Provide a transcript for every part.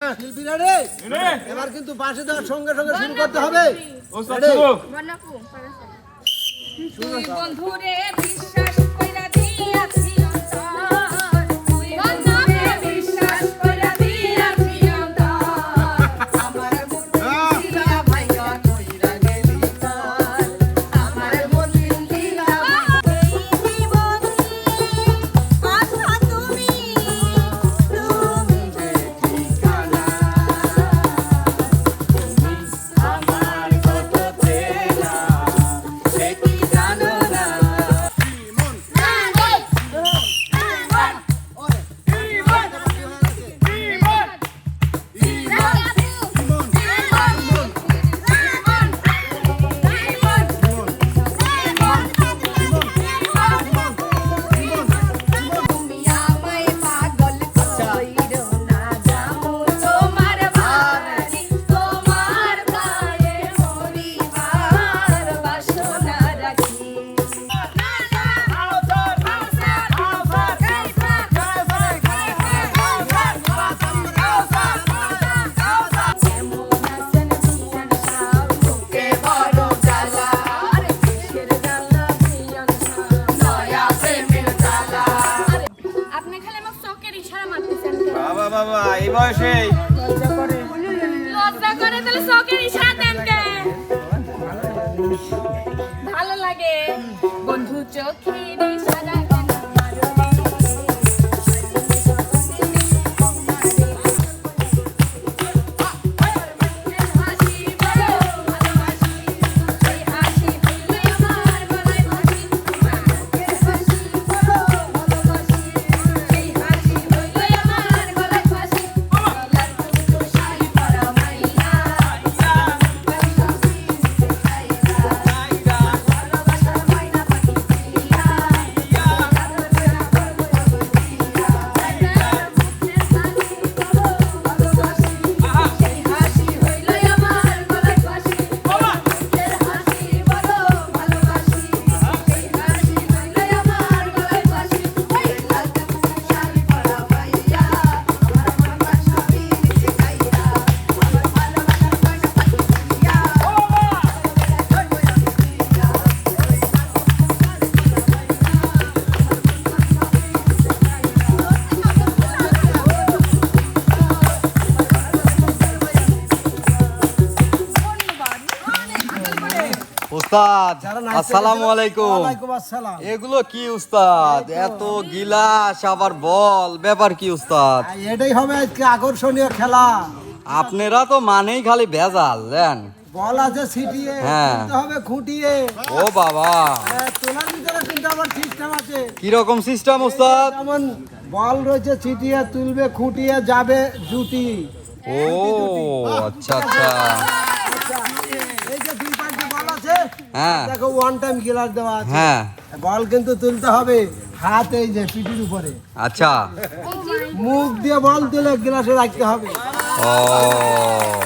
শিল্পীরা রে এবার কিন্তু পাশে দেওয়ার সঙ্গে সঙ্গে শুরু করতে হবে। তুই বন্ধুরে বিশ্বাস কইরা দিয়াছি অন্তর, তুই বন্ধুরে বিশ্বাস কইরা দিয়াছি অন্তর, আমার মন দিলা ভাইয়া কইরা গেলি তোর, আমার মন দিলা এই জীবনে আশা তুমি যে ঠিকানা আমার কত চেনা সে কি জানো না। বাবা এই বয়সে লজ্জা করে তাহলে শখের ইশারা দেন কেন? ভালো লাগে বন্ধু চোখের ইশারা উস্তাদ আসসালামু আলাইকুম। ওয়ালাইকুম আসসালাম। এগুলো কি উস্তাদ? এত গিলাস আবার বল, ব্যাপার কি উস্তাদ? এটাই হবে আজকে আকর্ষণীয় খেলা। আপনারা তো মানেই খালি ভেজাল দেন। বল আছে ছিটিয়ে হ্যাঁ। তুলতে হবে খুঁটিয়ে। ও বাবা, তোলার ভিতরে কিন্তু আবার সিস্টেম আছে। কি রকম সিস্টেম উস্তাদ? যেমন বল রয়েছে ছিটিয়ে তুলবে খুঁটিয়ে যাবে জুটি। ও আচ্ছা আচ্ছা, এই যে দুই পাশে বল আছে, হ্যাঁ দেখো ওয়ান টাইম গিলাস দেওয়া আছে। হ্যাঁ বল কিন্তু তুলতে হবে হাত এই যে পিঠির উপরে, আচ্ছা। মুখ দিয়ে বল তুলে গ্লাসে রাখতে হবে। ও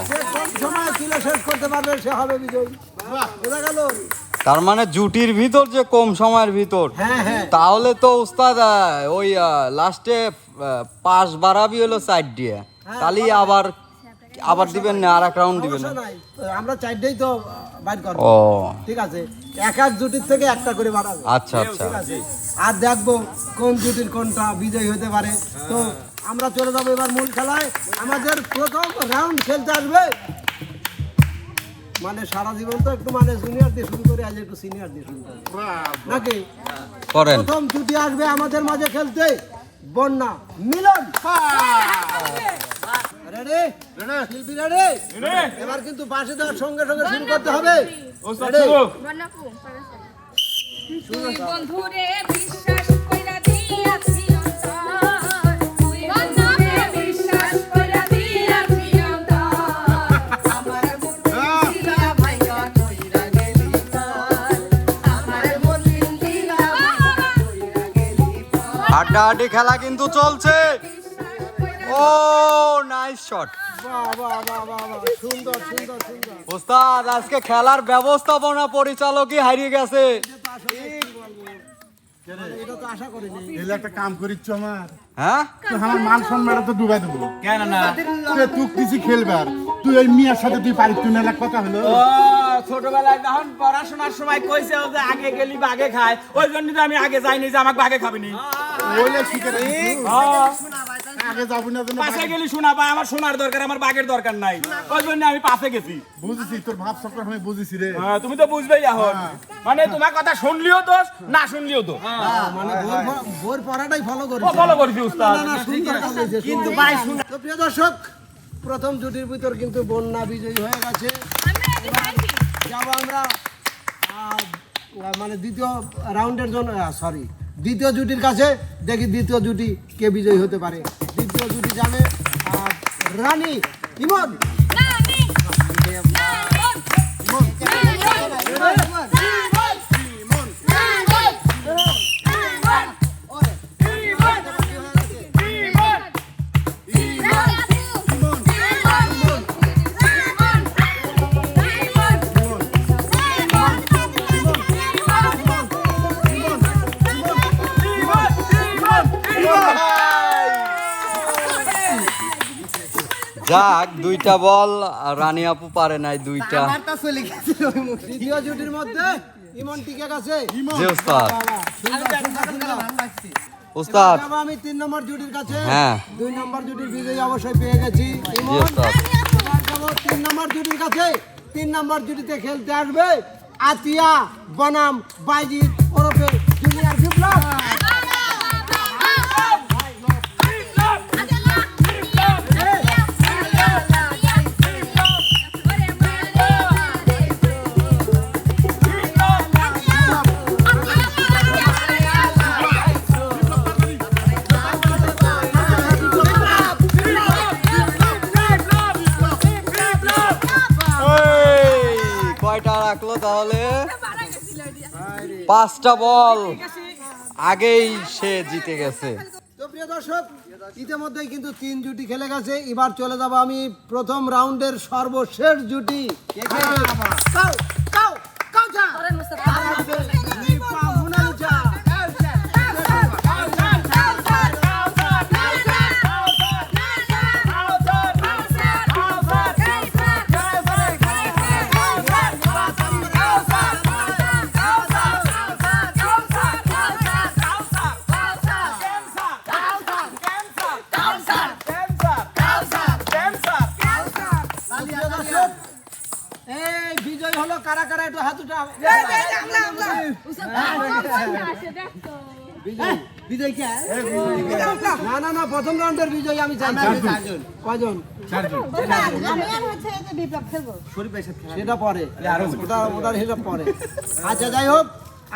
সে কোন সময় তুলে শেষ করতে পারবে সে হবে বিজয়ী। বোঝা গেল? তার মানে জুটির ভিতর যে কম সময়ের ভিতর, হ্যাঁ হ্যাঁ। তাহলে তো উস্তাদ ওই লাস্টে পাস বাড়াবি হলো সাইড দিয়ে, তাহলে আবার আবার দিবেন না, আর এক রাউন্ড দিবেন না? সমস্যা নাই, আমরা চারটেই তো বাইর করবো। ও ঠিক আছে, এক এক জুটির থেকে একটা করে বাড়াবো। আচ্ছা আচ্ছা, ঠিক আছে, আর দেখবো কোন জুটির কোনটা বিজয়ী হতে পারে। তো আমরা চলে যাবো এবার মূল খেলায়। আমাদের প্রথম রাউন্ড খেলতে আসবে, মানে সারা জীবন তো একটু মানে জুনিয়র দিয়ে শুরু করে, আজ একটু সিনিয়র দিয়ে শুরু করি নাকি? করেন। প্রথম জুটি আসবে আমাদের মাঝে খেলতে বন্যা মিলন। রেডি? শিল্পী রেডি? এবার কিন্তু পাশে দেওয়ার সঙ্গে সঙ্গে শুরু করতে হবে। Ready? তুই বন্ধুরে বিশ্বাস কইরা দিয়াছি অন্তর, তুই বন্ধুরে বিশ্বাস কইরা দিয়াছি অন্তর, আমার মন দিলা ভাইয়া কইরা গেলি তোর, আমার মন দিলা ভাইয়া কইরা গেলি তোর। হাড্ডাহাড্ডি খেলা কিন্তু চলছে। ও নাইস শট। বাহ বাহ বাহ বাহ বাহ, সুন্দর সুন্দর সুন্দর। ওস্তাদ আজকে খেলার ব্যবস্থাপনা পরিচালকই হারিয়ে গেছে। এটা তো আশা করিনি। এলে একটা কাম করিচ্ছ আমার হ্যাঁ তুই আমার মান সম্মানটা তো ডুবাই দেবো কেন না তুই কিছু খেলবার তুই ওই মিয়ার সাথে তুই পারিস তুই না কথা হলো ও ছোটবেলায় যখন পড়াশোনার সময় কইছে ও যে আগে গেলি বাগে খায় ওই জন্য তো আমি আগে যাইনি যে আমাকে বাগে খাবিনি ওইলে শিখে রাখিস আগে যাবো না যেন পাশে গেলি শোনা পায় আমার শোনার দরকার আমার বাগের দরকার নাই ওই জন্য আমি পাশে গেছি বুঝেছি তোর ভাব চক্র আমি বুঝেছি রে হ্যাঁ, তুমি তো বুঝবেই এখন মানে তোমার কথা শুনলিও দোষ না শুনলিও তো মানে ভোর পড়াটাই ফলো করি। ও ফলো করেছি উস্তাদ কিন্তু ভাই শুনুন তো প্রিয় দর্শক, প্রথম জুটির ভিতর কিন্তু বন্যা বিজয়ী হয়ে গেছে। যাব আমরা মানে দ্বিতীয় রাউন্ডের জন্য, সরি দ্বিতীয় জুটির কাছে, দেখি দ্বিতীয় জুটি কে বিজয়ী হতে পারে। দ্বিতীয় জুটি যাবে রানী ইমন। যাক, দুইটা বল রানী আপু পারে নাই দুইটা। দ্বিতীয় জুটির মধ্যে ইমন টিকে গেছে। জি উস্তাদ। এবার উস্তাদ যাবো আমি 3 নম্বর জুটির কাছে। হ্যাঁ। 2 নম্বর জুটির বিজয়ী অবশ্যই পেয়ে গেছি জি ইমন। উস্তাদ। এবার যাবো 3 নম্বর জুটির কাছে। 3 নম্বর জুটিতে খেলতে আসবে আতিয়া বনাম বাইজিৎ ওরফে জুনিয়র বিপ্লব। কয়টা রাখলো তাহলে? 5টা বল আগেই সে জিতে গেছে। তো প্রিয় দর্শক, ইতিমধ্যেই কিন্তু 3 জুটি খেলে গেছে। এবার চলে যাব আমি প্রথম রাউন্ডের সর্বশেষ জুটি। এই বিজয় হলো কারা কারা, একটু হাত উঠাও। বিজয় কে? না না না, প্রথম রাউন্ডের বিজয় আমি চাই। কয়জন? সেটা পরে, ওটার হিসাব পরে। আচ্ছা যাই হোক,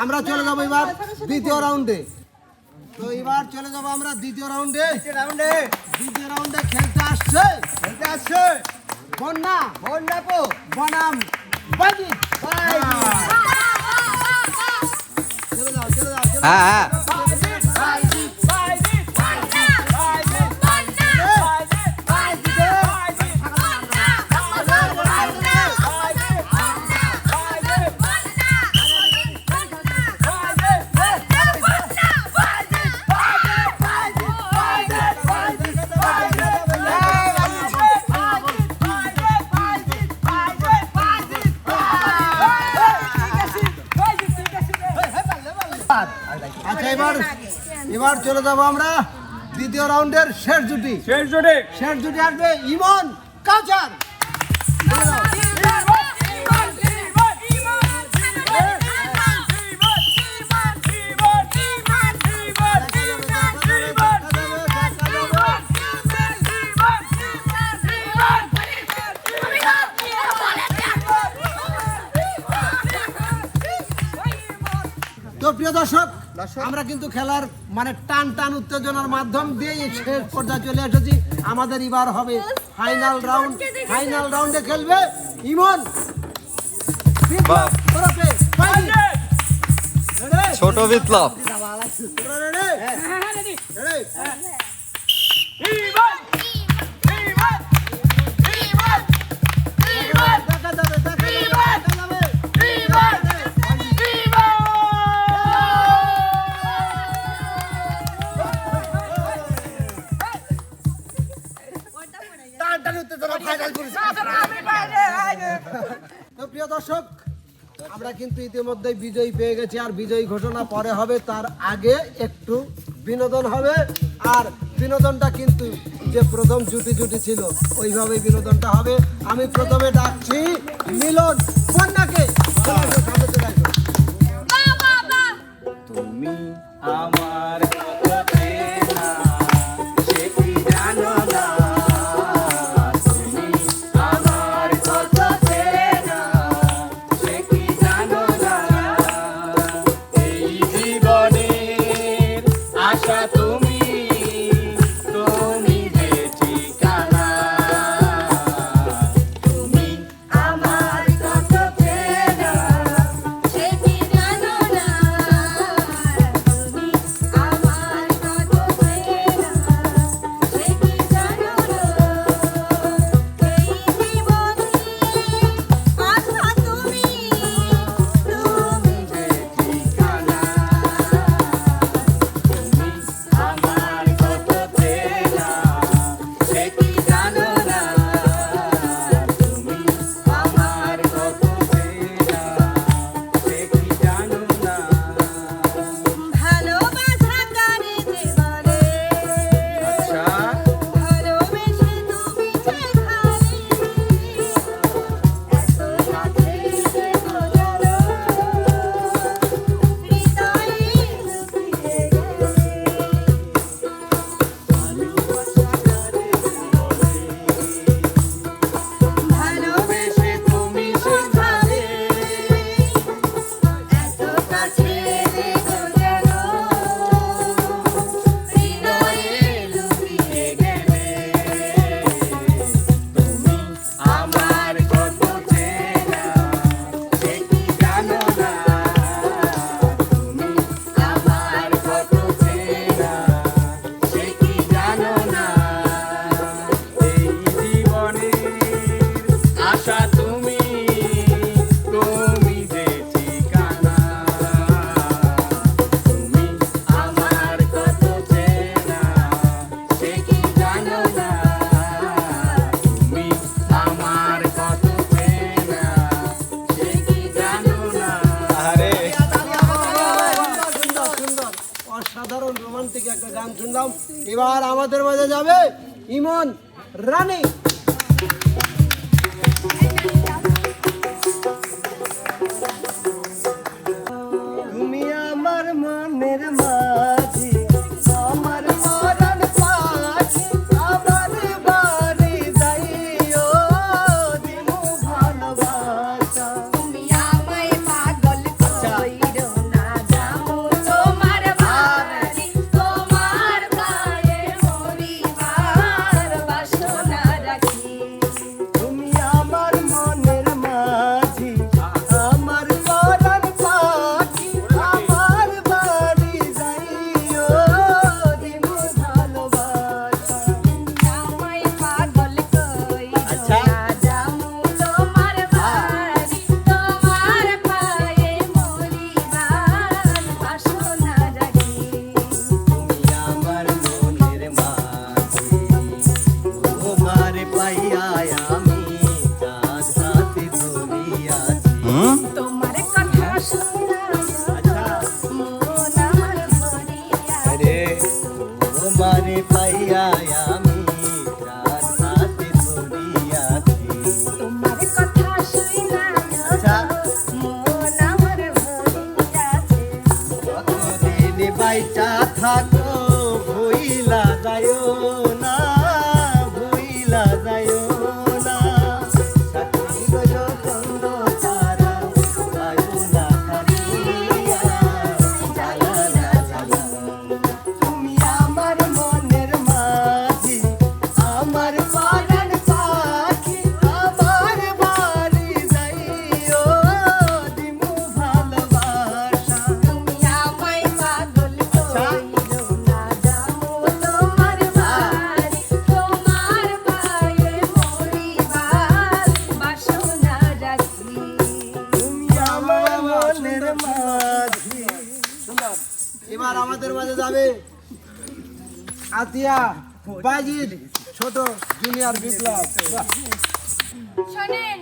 আমরা চলে যাবো এবার দ্বিতীয় রাউন্ডে। তো এবার চলে যাবো আমরা দ্বিতীয় রাউন্ডে। দ্বিতীয় রাউন্ডে খেলতে আসছে বন্যা বনাম বাইজিৎ। চলে যাও চলে যাও চলে যাও। হ্যাঁ হ্যাঁ আচ্ছা এবার চলে যাবো আমরা দ্বিতীয় রাউন্ডের শেষ জুটি। শেষ জুটি আসবে ইমন কাউচার। তো প্রিয় দর্শক, আমরা কিন্তু খেলার মানে টান টান উত্তেজনার মাধ্যম দিয়ে শেষ পর্যায়ে চলে এসেছি। আমাদের এবার হবে ফাইনাল রাউন্ড। ফাইনাল রাউন্ডে খেলবে ইমন বিপ্লব ওরফে বাইজিৎ। ছোট বিপ্লব। তো প্রিয় দর্শক, আমরা কিন্তু ইতিমধ্যে বিজয়ী পেয়ে গেছি, আর বিজয়ী ঘোষণা পরে হবে, তার আগে একটু বিনোদন হবে। আর বিনোদনটা কিন্তু যে প্রথম জুটি ছিল ওইভাবেই বিনোদনটা হবে। আমি প্রথমে ডাকছি মিলন কন্যাকে। চলে আসো, সামনে চলে আসো। বাহ বাহ বাহ তুমি আমার কত চেনা, সে কি জানো না? তুমি আমার কত চেনা, সে কি জানো না? এই জীবনের আশা তুমি, তুমি যে ঠিকানা। তুমি আমার কত চেনা, সে কি জানো না তুমি আমার কত চেনা সে কি জানো না এই জীবনে আশা তুমি তুমি যে ঠিকানা। তুমি আমার কত চেনা, সে কি জানো না? তুমি আমার কত চেনা, সে কি জানো না? ভালোবাসা কারে যে বলে আচ্ছা, ভালোবেসে তুমি যে খালি এত রাতে যে বোঝালো হৃদয়ে লুকিয়ে গেছে ভালোবেসে তুমি বোঝালে এত কাছে যে বোঝালো হৃদয়ে লুকিয়ে গেলে তুমি আমার কত চেনা, সে কি জানো না? তুমি আমার কত চেনা, সে কি জানো না? এই জীবনের আশা তুমি, তুমি যে ঠিকানা। তুমি আমার কত চেনা, সে কি জানো না? তুমি আমার কত চেনা, সে কি জানো না? আরে সুন্দর সুন্দর, অসাধারণ রোমান্টিক একটা গান শুনলাম। এবার আমাদের মাঝে যাবে ইমন রানী। তুমি আমার মনের মাঝি, আমার পরাণ পাখি, আমার বাড়ি যাইও দিমু ভালোবাসা। তুমি আমায় পাগল কইরো না যামু তোমার বাড়ি তোমার গায়ে মরিবার বাসনা রাখি তুমি আমার মনের মাঝি, আমার পরাণ পাখি, আমার বাড়ি যাইও দিমু ভালোবাসা। আমায় পাগল কইরো না যামু তোমার বাড়ি তোমার গায়ে মরিবার বাসনা রাখি তুমি আমার মনের মাঝি, তোমার পাইয়া আমি কাঁধ হাতে ধরিয়াছি। তোমার কথা শুনা মন আমার ভরিয়া রে তোমার পাইয়া আমি কাঁধ হাতে ধরিয়াছি। তোমার কথা শুনা মন আমার ভরিয়াছে কতদিন বাইচা থাকো ভুইলা যায়ও না, ভুইলা যায়ও না। সাথী গো চন্দ তারা যায়ও না হারিয়া, জ্বালা না জ্বালা। তুমি আমার মনের মাঝি, আমার পরাণ পাখি, আমার বাড়ি যাইও দিমু ভালোবাসা। তুমি আমায় পাগল কইরো না যামু তোমার বাড়ি তোমার গায়ে মরিবার বাসনা রাখি তুমি আমার মনের মাঝি। সুন্দর। এবার আমাদের মাঝে যাবে আতিয়া, বাজিদ, ছোট জুনিয়র বিপ্লব। বাহ। শোনেন,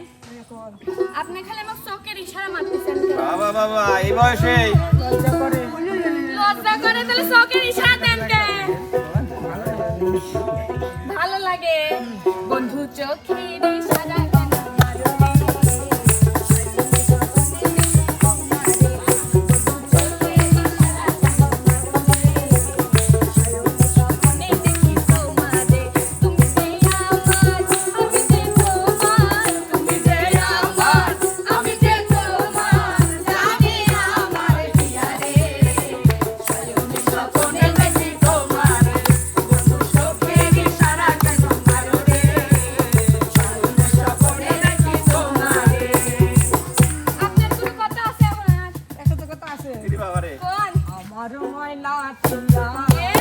আপনি খালি আমার চোখের ইশারা মারতেছেন কেন? বাবা বাবা এই বয়সে লজ্জা করে তাহলে চোখের ইশারা দেন কেন? ভালো লাগে বন্ধু চোখের ইশারা কেন মারো রে? আপনার কোনো কথা আছে আমার? একটা তো কথা আছে বাবারে কোন? আমার ময়না টিয়া এ?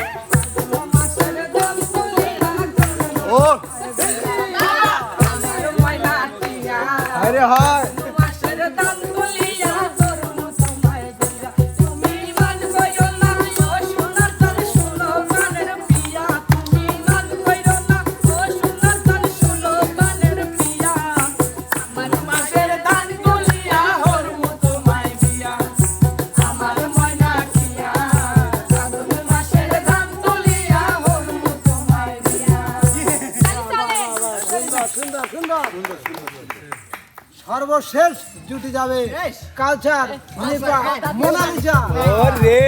মাছের দাম তুলে ও আমার ময়না টিয়া আরে হয় মাছের দাম তুলিয়া তরুণ সময় দিয়া তুমি মান কইরো না ও সোনার চাঁদ শুনো কানের পিয়া তুমি মান কইরো না ও সোনার চাঁদ শুনো কানের পিয়া আমার মাছের দাম তুলিয়া হরমু তোমায় দিয়া আমার ময়না টিয়া আগুন মাছের দাম তুলিয়া হরমু তোমায় দিয়া সুন্দর সুন্দর সর্বশেষ জুটি যাবে কালচার লিপা মোনালিসা। ওরে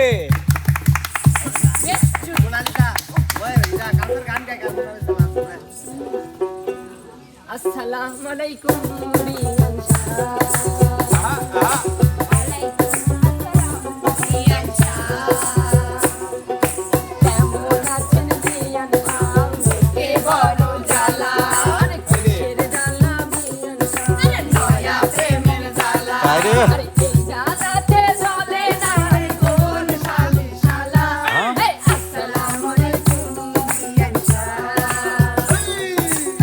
আসসালামু আলাইকুম রিয়ান শাহ কেমন আছেন রিয়ান শাহ কে বড় জ্বালা আরে কিসের জ্বালা রিয়ান শাহ আরে নয়া প্রেমের জ্বালা আরে আরে এই জ্বালাতে জ্বলে না কোন শালি শালা এই আসসালামু আলাইকুম রিয়ান শাহ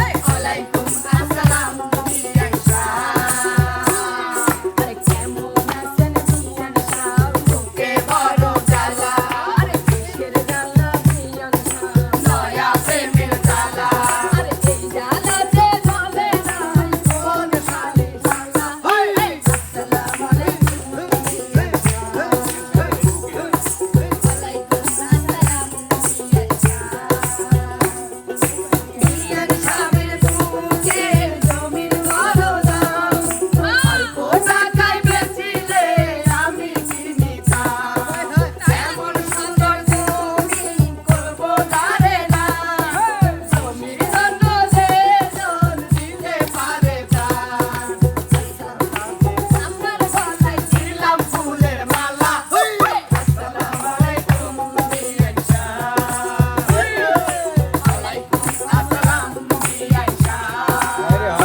এই আলাইকুম আসসালাম রিয়ান শাহ আরে কেমন আছেন রিয়ান শাহ কে বড় জ্বালা আরে কিসের জ্বালা রিয়ান শাহ নয়া প্রেমের জ্বালা আরে এই জ্বালাতে জ্বলে না কোন শালি শালা এই আসসালামু আলাইকুম রিয়ান শাহ আলাইকুম আসসালাম রিয়ান শাহ রিয়ান শাহের বুকে জমির বড় দাম অল্প টাকায় বেচিলে আমি কিনিতাম এমন সুন্দর তুমি করবো তারে না জমির জন্য যে জন দিতে পারে প্রাণ আমার গলায় ছিলাম ফুলের মালা আসসালামু আলাইকুম রিয়ান শাহ আলাইকুম আসসালাম রিয়ান শাহ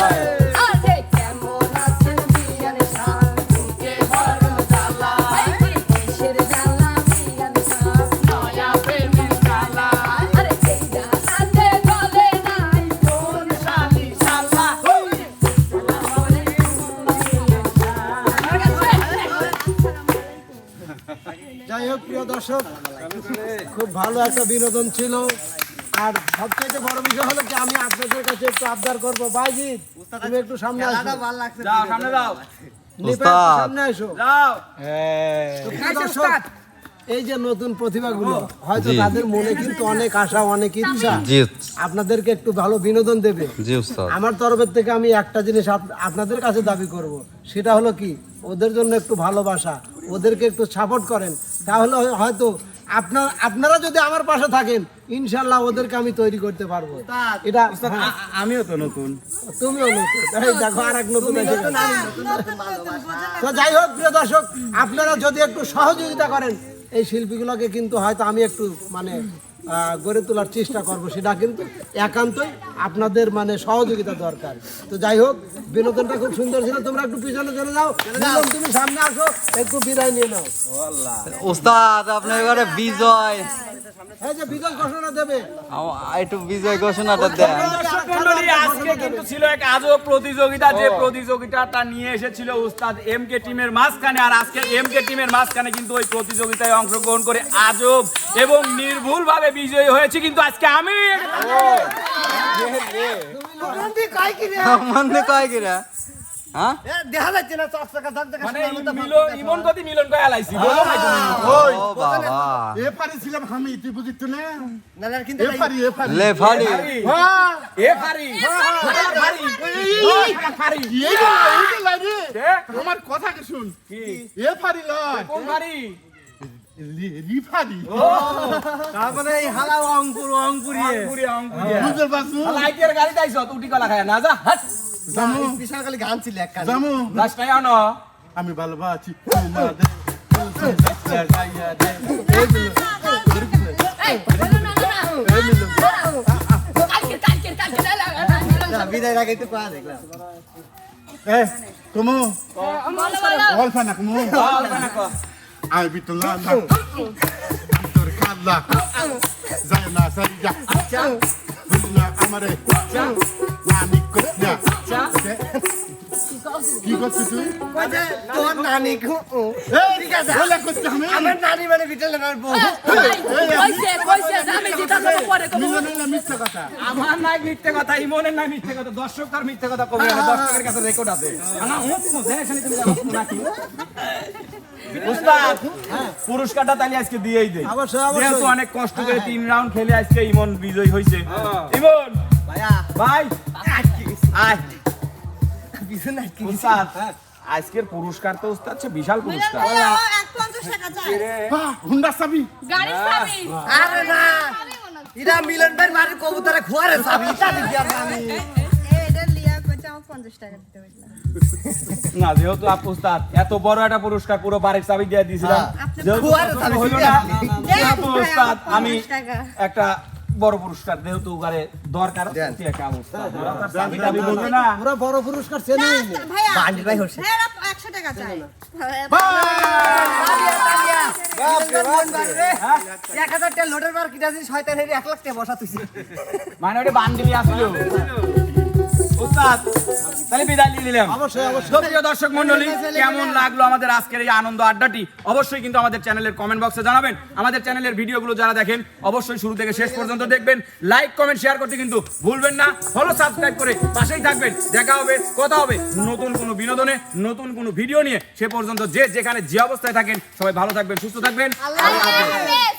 আরে কেমন আছেন রিয়ান শাহ কে বড় জ্বালা কিসের জ্বালা রিয়ান শাহ নয়া প্রেমের জ্বালা আরে এই জ্বালাতে গলে নাই কোন শালি শালা আসসালামু আলাইকুম রিয়ান যাই হোক প্রিয় দর্শক, খুব ভালো একটা বিনোদন ছিল। আর সবচেয়ে বড় বিষয় হলো কি আমি আপনাদের কাছে একটু আবদার করবো, বাইজিৎ তুমি একটু সামনে আসো, যাও সামনে যাও লিপা একটু সামনে আসো। যাও তো প্রিয় দর্শক, এই যে নতুন প্রতিভাগুলো হয়তো তাদের মনে কিন্তু অনেক আশা অনেক ইচ্ছা জি আপনাদেরকে একটু ভালো বিনোদন দেবে। জি উস্তাদ আমার তরফের থেকে আমি একটা জিনিস আপনাদের কাছে দাবি করব, সেটা হলো কি ওদের জন্য একটু ভালোবাসা, ওদেরকে একটু সাপোর্ট করেন, তাহলে হয়তো আপনারা যদি আমার পাশে থাকেন ইনশাল্লাহ ওদেরকে আমি তৈরি করতে পারবো। এটা হ্যাঁ, আমিও তো নতুন তুমিও নতুন, এই দেখো আর এক নতুন এসে গেছে। তো যাই হোক প্রিয় দর্শক, আপনারা যদি একটু সহযোগিতা করেন এই শিল্পীগুলোকে কিন্তু হয়তো আমি একটু মানে গড়ে তোলার চেষ্টা করব, সেটা কিন্তু একান্তই আপনাদের মানে সহযোগিতা দরকার। তো যাই হোক, বিনোদনটা খুব সুন্দর ছিল, তোমরা একটু পিছনে চলে যাও, মিলন তুমি সামনে আসো, একটু বিদায় নিয়ে নাও। উস্তাদ আপনার এবারে বিজয় এই যে বিজয় ঘোষণা দেবে একটু বিজয় ঘোষণাটা দেন। দর্শক মণ্ডলী, আজকে কিন্তু ছিল এক আজব প্রতিযোগিতা, যে প্রতিযোগিতাটা নিয়ে এসেছিল উস্তাদ এমকে টিমের মাঝখানে। আর আজকে এমকে টিমের মাঝখানে কিন্তু ওই প্রতিযোগিতায় অংশগ্রহণ করে আজব এবং নির্ভুল ভাবে বিজয়ী হয়েছে কিন্তু আজকে আমি। মানে কয় কিরা? হ্যাঁ দেখা যাচ্ছে না চকচকা ঝকঝকা মানে সোনার মতো ইমন গতি মিলন কয় আলাইছি বলো ভাই তুমি। ওই ও বাবা এ পারি ছিলাম আমি, তুই বুঝিস না? না না কিন্তু এ পারি লেফারি হ্যাঁ এ ফারি ফারি ফারি এই লাগে আমার কথা কে শুন, কি এ পারি লয় কোন ফারি? রিফারি, তারপরে এই হালা অঙ্কুরিয়ে অঙ্কুরিয়া অঙ্কুরিয়া বুঝতে পারছো? লাইটের গাড়ি দাইছো উটি কলা খায় না যা হাট জামু বিশাল খালি গান ছিল এক কানে জামু লাস্টাই আনো আমি ভালোবাসি তোমাদের গাইয়া দে না, বিদায় আগে একটু পা দেখলাম এ তুমি অল্প না তুমি আই বিটলা না তোর খালা যায় না সাইয়া বুঝলা আমারে নানি কইনা কি করছিস তুই? কইছে তোর নানি ঠিক আছে বলে করছিস আমি আমার নানি মানে বিটল না বউ মিলনে না মিথ্যা কথা আমার নাই মিথ্যে কথা, ইমনের নাই মিথ্যে কথা, দর্শক তার মিথ্যে কথা কবে না, দর্শকের কাছে রেকর্ড আছে। না হুঁ জেনে তুমি জানো নাকি উস্তাদ পুরস্কারটা তাহলে আজকে দিয়েই দেই। অবশ্যই, অবশ্যই। যেহেতু অনেক কষ্ট করে 3 রাউন্ড খেলে আজকে ইমন বিজয়ী হইছে। ইমন ভাইয়া ভাই আয় কিছু না কি উস্তাদ আজকের পুরস্কার তো উস্তাদ হচ্ছে বিশাল পুরস্কার। হুন্ডা চাবি গাড়ি চাবি আরে না ইরা মিলন ভাই বাড়ির কবুতরে খোয়ারে চাবি এটা দিবি আর আমি না যেহেতু উস্তাদ এত বড় একটা পুরস্কার পুরো বাড়ির চাবি দিয়ে দিয়েছিলাম, যেহেতু খোয়ারে পুরস্কার চাবি হইলো দিবি না, আপনি। যেহেতু উস্তাদ আমি একটা বড় পুরস্কার যেহেতু উগারে দরকার দেন। কি একটা অবস্থা চাবি টাবি বলবে না। আমরা বড় পুরস্কার চেনে বান্ডিল ভাই হচ্ছে 100 টাকা চাই 1000 টাকা লোডের বার কিটা দিন শয়তান হেরি 1 লাখ টাকা বসা তুইছি মানে ওটা বান্ডিলি আসলো উস্তাদ তাহলে বিদায় নিয়ে নিলাম। অবশ্যই, অবশ্যই। প্রিয় দর্শক মণ্ডলী, কেমন লাগলো আমাদের আজকের এই আনন্দ আড্ডাটি অবশ্যই কিন্তু আমাদের চ্যানেলের কমেন্ট বক্সে জানাবেন। আমাদের চ্যানেলের ভিডিওগুলো যারা দেখেন অবশ্যই শুরু থেকে শেষ পর্যন্ত দেখবেন, লাইক কমেন্ট শেয়ার করতে কিন্তু ভুলবেন না, ফলো সাবস্ক্রাইব করে পাশেই থাকবেন। দেখা হবে, কথা হবে নতুন কোনো বিনোদনে, নতুন কোনো ভিডিও নিয়ে। সে পর্যন্ত যে যেখানে যে অবস্থায় থাকেন সবাই ভালো থাকবেন, সুস্থ থাকবেন। আল্লাহ হাফেজ।